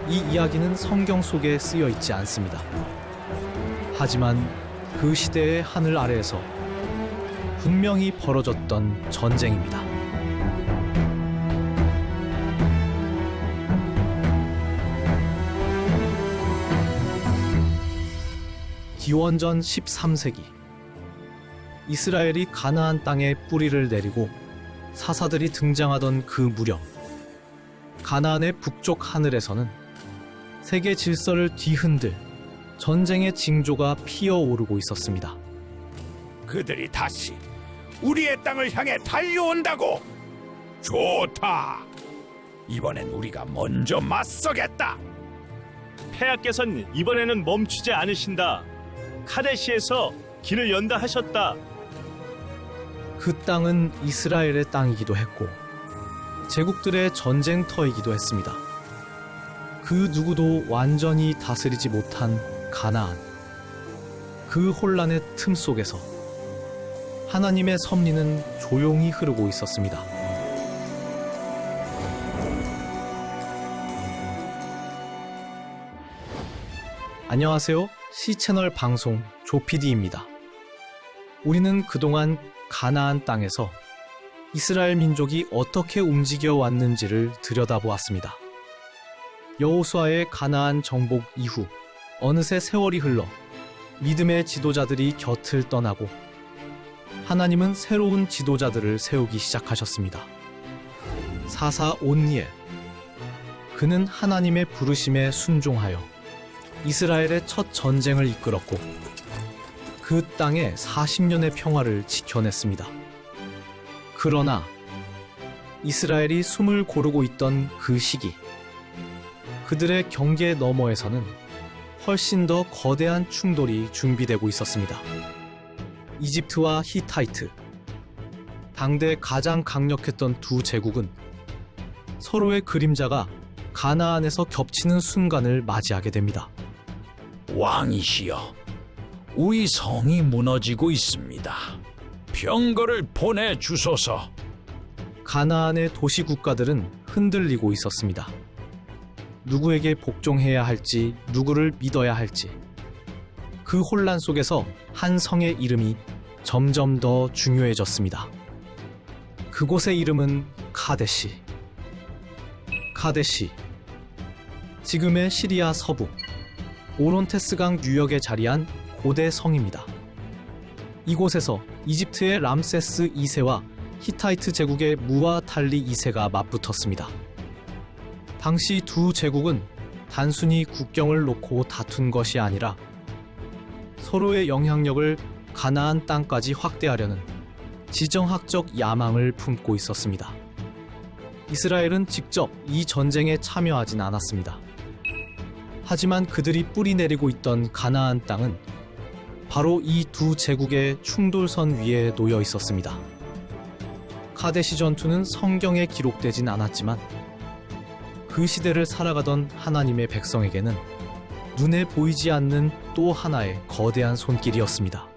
이 이야기는 성경 속에 쓰여 있지 않습니다. 하지만 그 시대의 하늘 아래에서 분명히 벌어졌던 전쟁입니다. 기원전 13세기 이스라엘이 가나안 땅에 뿌리를 내리고 사사들이 등장하던 그 무렵 가나안의 북쪽 하늘에서는 세계 질서를 뒤흔들 전쟁의 징조가 피어오르고 있었습니다. 그들이 다시 우리의 땅을 향해 달려온다고. 좋다. 이번엔 우리가 먼저 맞서겠다. 폐하께서는 이번에는 멈추지 않으신다. 카데시에서 길을 연다 하셨다. 그 땅은 이스라엘의 땅이기도 했고 제국들의 전쟁터이기도 했습니다. 그 누구도 완전히 다스리지 못한 가나안. 그 혼란의 틈 속에서 하나님의 섭리는 조용히 흐르고 있었습니다. 안녕하세요. C채널 방송 조PD입니다. 우리는 그동안 가나안 땅에서 이스라엘 민족이 어떻게 움직여 왔는지를 들여다보았습니다. 여호수아의 가나안 정복 이후 어느새 세월이 흘러 믿음의 지도자들이 곁을 떠나고 하나님은 새로운 지도자들을 세우기 시작하셨습니다. 사사 온니엘. 그는 하나님의 부르심에 순종하여 이스라엘의 첫 전쟁을 이끌었고 그 땅에 40년의 평화를 지켜냈습니다. 그러나 이스라엘이 숨을 고르고 있던 그 시기, 그들의 경계 너머에서는 훨씬 더 거대한 충돌이 준비되고 있었습니다. 이집트와 히타이트, 당대 가장 강력했던 두 제국은 서로의 그림자가 가나안에서 겹치는 순간을 맞이하게 됩니다. 왕이시여, 우리 성이 무너지고 있습니다. 병거를 보내주소서. 가나안의 도시 국가들은 흔들리고 있었습니다. 누구에게 복종해야 할지, 누구를 믿어야 할지. 그 혼란 속에서 한 성의 이름이 점점 더 중요해졌습니다. 그곳의 이름은 카데시. 카데시. 지금의 시리아 서부 오론테스강 유역에 자리한 고대 성입니다. 이곳에서 이집트의 람세스 2세와 히타이트 제국의 무아탈리 2세가 맞붙었습니다. 당시 두 제국은 단순히 국경을 놓고 다툰 것이 아니라 서로의 영향력을 가나안 땅까지 확대하려는 지정학적 야망을 품고 있었습니다. 이스라엘은 직접 이 전쟁에 참여하진 않았습니다. 하지만 그들이 뿌리 내리고 있던 가나안 땅은 바로 이 두 제국의 충돌선 위에 놓여 있었습니다. 카데시 전투는 성경에 기록되진 않았지만 그 시대를 살아가던 하나님의 백성에게는 눈에 보이지 않는 또 하나의 거대한 손길이었습니다.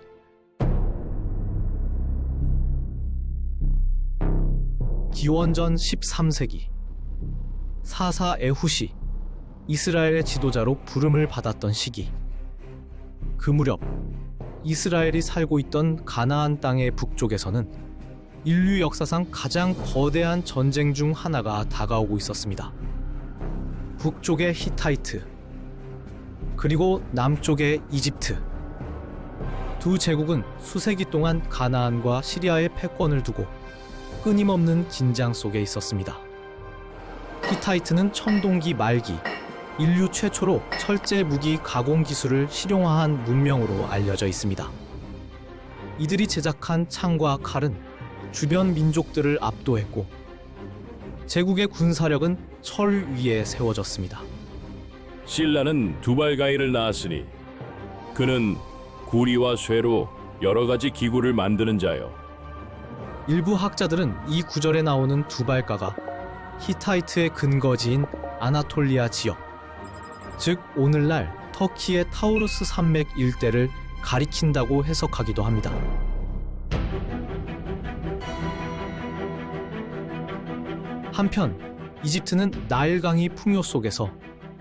기원전 13세기 사사 에훗이 이스라엘의 지도자로 부름을 받았던 시기. 그 무렵 이스라엘이 살고 있던 가나안 땅의 북쪽에서는 인류 역사상 가장 거대한 전쟁 중 하나가 다가오고 있었습니다. 북쪽의 히타이트, 그리고 남쪽의 이집트. 두 제국은 수세기 동안 가나안과 시리아의 패권을 두고 끊임없는 긴장 속에 있었습니다. 히타이트는 청동기 말기, 인류 최초로 철제 무기 가공 기술을 실용화한 문명으로 알려져 있습니다. 이들이 제작한 창과 칼은 주변 민족들을 압도했고 제국의 군사력은 철 위에 세워졌습니다. 신라는 두발가이를 낳았으니 그는 구리와 쇠로 여러 가지 기구를 만드는 자요. 일부 학자들은 이 구절에 나오는 두발가가 히타이트의 근거지인 아나톨리아 지역, 즉 오늘날 터키의 타우루스 산맥 일대를 가리킨다고 해석하기도 합니다. 한편 이집트는 나일강이 풍요 속에서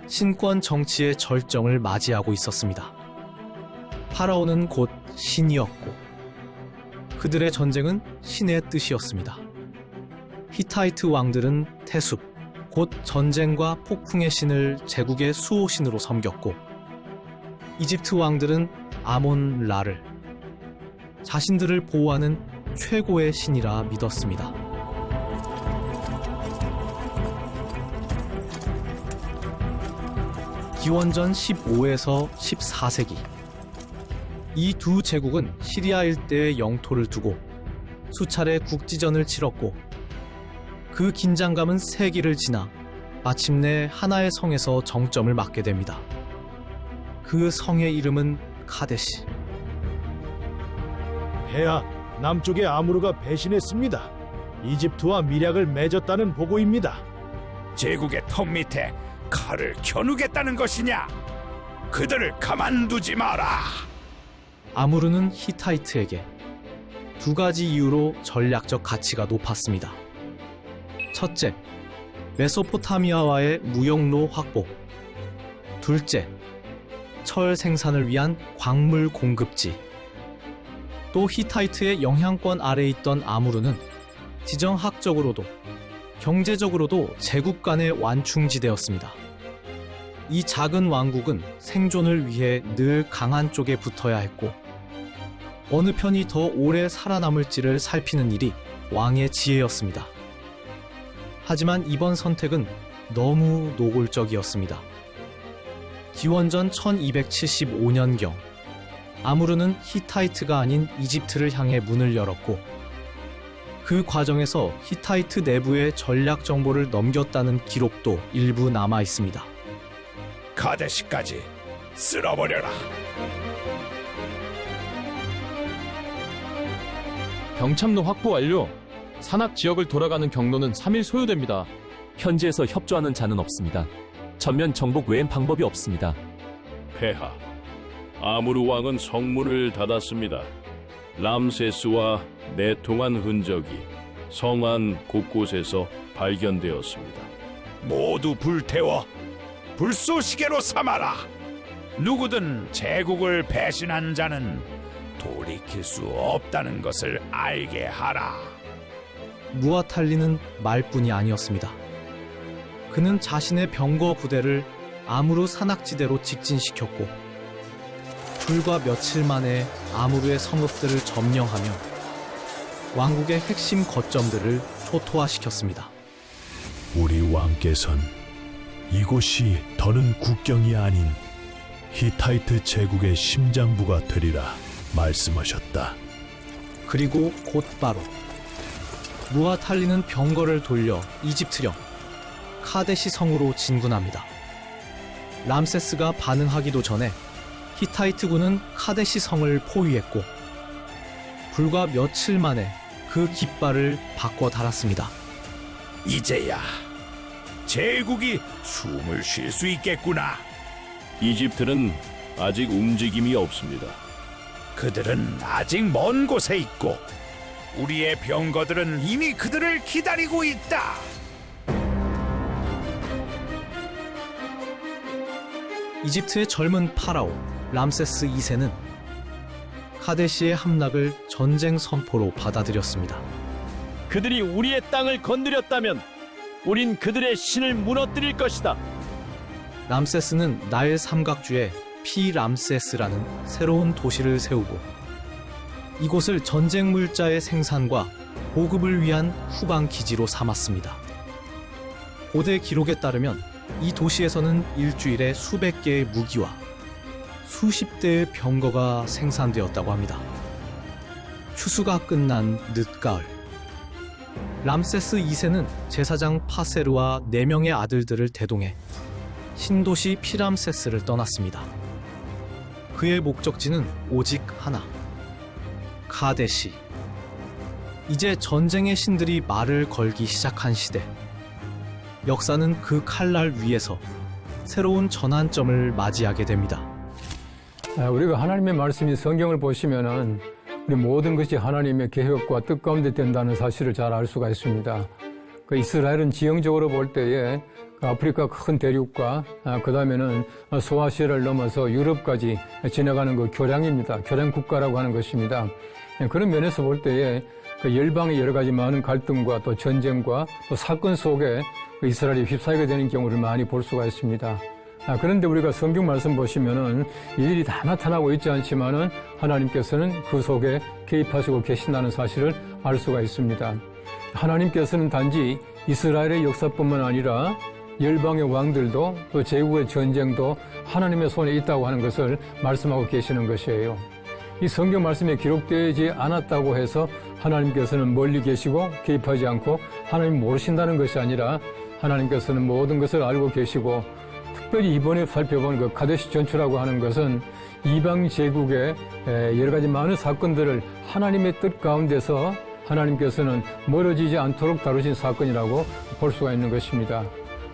신권 정치의 절정을 맞이하고 있었습니다. 파라오는 곧 신이었고 그들의 전쟁은 신의 뜻이었습니다. 히타이트 왕들은 태숲, 곧 전쟁과 폭풍의 신을 제국의 수호신으로 섬겼고 이집트 왕들은 아몬 라를 자신들을 보호하는 최고의 신이라 믿었습니다. 기원전 15에서 14세기 이 두 제국은 시리아 일대에 영토를 두고 수차례 국지전을 치렀고 그 긴장감은 세기를 지나 마침내 하나의 성에서 정점을 맞게 됩니다. 그 성의 이름은 카데시. 폐하, 남쪽의 아무르가 배신했습니다. 이집트와 밀약을 맺었다는 보고입니다. 제국의 턱 밑에 칼을 겨누겠다는 것이냐? 그들을 가만두지 마라. 아무르는 히타이트에게 두 가지 이유로 전략적 가치가 높았습니다. 첫째, 메소포타미아와의 무역로 확보. 둘째, 철 생산을 위한 광물 공급지. 또 히타이트의 영향권 아래에 있던 아무르는 지정학적으로도 경제적으로도 제국 간의 완충지대였습니다. 이 작은 왕국은 생존을 위해 늘 강한 쪽에 붙어야 했고 어느 편이 더 오래 살아남을지를 살피는 일이 왕의 지혜였습니다. 하지만 이번 선택은 너무 노골적이었습니다. 기원전 1275년경 아무르는 히타이트가 아닌 이집트를 향해 문을 열었고 그 과정에서 히타이트 내부의 전략 정보를 넘겼다는 기록도 일부 남아 있습니다. 카데시까지 쓸어버려라. 병참로 확보 완료. 산악 지역을 돌아가는 경로는 3일 소요됩니다. 현지에서 협조하는 자는 없습니다. 전면 정복 외엔 방법이 없습니다. 폐하, 아무르 왕은 성문을 닫았습니다. 람세스와 내통한 흔적이 성안 곳곳에서 발견되었습니다. 모두 불태워 불쏘시개로 삼아라. 누구든 제국을 배신한 자는 돌이킬 수 없다는 것을 알게 하라. 무아탈리는 말뿐이 아니었습니다. 그는 자신의 병거 부대를 아무르 산악지대로 직진시켰고 불과 며칠 만에 아무르의 성읍들을 점령하며 왕국의 핵심 거점들을 초토화시켰습니다. 우리 왕께선 이곳이 더는 국경이 아닌 히타이트 제국의 심장부가 되리라 말씀하셨다. 그리고 곧바로 무아탈리는 병거를 돌려 이집트령 카데시 성으로 진군합니다. 람세스가 반응하기도 전에 히타이트군은 카데시 성을 포위했고 불과 며칠 만에 그 깃발을 바꿔 달았습니다. 이제야 제국이 숨을 쉴 수 있겠구나. 이집트는 아직 움직임이 없습니다. 그들은 아직 먼 곳에 있고 우리의 병거들은 이미 그들을 기다리고 있다. 이집트의 젊은 파라오 람세스 2세는 카데시의 함락을 전쟁 선포로 받아들였습니다. 그들이 우리의 땅을 건드렸다면 우린 그들의 신을 무너뜨릴 것이다. 람세스는 나일 삼각주에 피람세스라는 새로운 도시를 세우고 이곳을 전쟁 물자의 생산과 보급을 위한 후방 기지로 삼았습니다. 고대 기록에 따르면 이 도시에서는 일주일에 수백 개의 무기와 수십 대의 병거가 생산되었다고 합니다. 추수가 끝난 늦가을, 람세스 2세는 제사장 파세르와 4명의 아들들을 대동해 신도시 피람세스를 떠났습니다. 그의 목적지는 오직 하나, 카데시. 이제 전쟁의 신들이 말을 걸기 시작한 시대. 역사는 그 칼날 위에서 새로운 전환점을 맞이하게 됩니다. 우리가 하나님의 말씀이 성경을 보시면은 우리 모든 것이 하나님의 계획과 뜻 가운데 된다는 사실을 잘 알 수가 있습니다. 그 이스라엘은 지형적으로 볼 때에 아프리카 큰 대륙과 그 다음에는 소아시아를 넘어서 유럽까지 지나가는 그 교량입니다. 교량 국가라고 하는 것입니다. 그런 면에서 볼 때에 그 열방의 여러 가지 많은 갈등과 또 전쟁과 또 사건 속에 이스라엘이 휩싸이게 되는 경우를 많이 볼 수가 있습니다. 그런데 우리가 성경 말씀 보시면은 이들이 다 나타나고 있지 않지만은 하나님께서는 그 속에 개입하시고 계신다는 사실을 알 수가 있습니다. 하나님께서는 단지 이스라엘의 역사뿐만 아니라 열방의 왕들도 또 제국의 전쟁도 하나님의 손에 있다고 하는 것을 말씀하고 계시는 것이에요. 이 성경 말씀에 기록되지 않았다고 해서 하나님께서는 멀리 계시고 개입하지 않고 하나님 모르신다는 것이 아니라 하나님께서는 모든 것을 알고 계시고 특별히 이번에 살펴본 그 카데시 전투라고 하는 것은 이방 제국의 여러 가지 많은 사건들을 하나님의 뜻 가운데서 하나님께서는 멀어지지 않도록 다루신 사건이라고 볼 수가 있는 것입니다.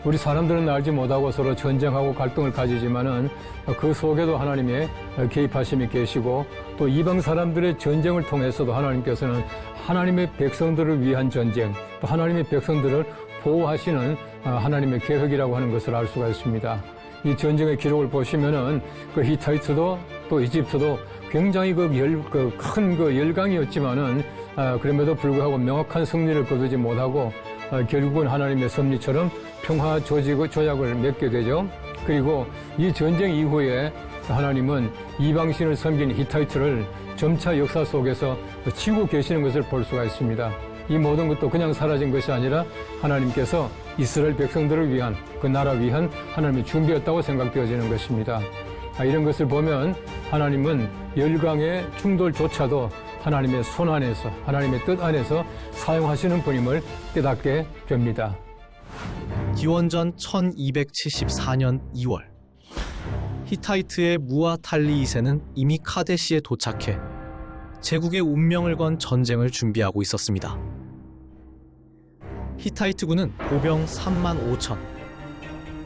우리 사람들은 알지 못하고 서로 전쟁하고 갈등을 가지지만은 그 속에도 하나님의 개입하심이 계시고 또 이방 사람들의 전쟁을 통해서도 하나님께서는 하나님의 백성들을 위한 전쟁, 또 하나님의 백성들을 보호하시는 하나님의 계획이라고 하는 것을 알 수가 있습니다. 이 전쟁의 기록을 보시면은 그 히타이트도 또 이집트도 굉장히 큰 열강이었지만은 그럼에도 불구하고 명확한 승리를 거두지 못하고 결국은 하나님의 섭리처럼 평화 조약을 맺게 되죠. 그리고 이 전쟁 이후에 하나님은 이방신을 섬긴 히타이트를 점차 역사 속에서 치고 계시는 것을 볼 수가 있습니다. 이 모든 것도 그냥 사라진 것이 아니라 하나님께서 이스라엘 백성들을 위한 그 나라 위한 하나님의 준비였다고 생각되어지는 것입니다. 이런 것을 보면 하나님은 열강의 충돌조차도 하나님의 손 안에서 하나님의 뜻 안에서 사용하시는 분임을 깨닫게 됩니다. 기원전 1274년 2월 히타이트의 무아탈리 2세는 이미 카데시에 도착해 제국의 운명을 건 전쟁을 준비하고 있었습니다. 히타이트군은 보병 3만 5천,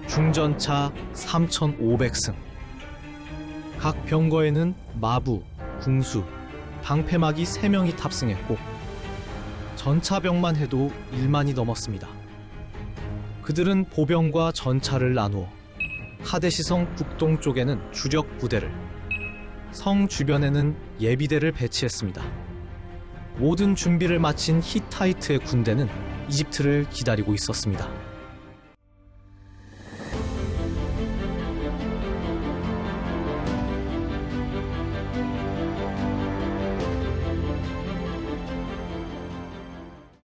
중전차 3,500승, 각 병거에는 마부, 궁수, 방패막이 3명이 탑승했고 전차병만 해도 1만이 넘었습니다. 그들은 보병과 전차를 나누어 카데시성 북동쪽에는 주력 부대를, 성 주변에는 예비대를 배치했습니다. 모든 준비를 마친 히타이트의 군대는 이집트를 기다리고 있었습니다.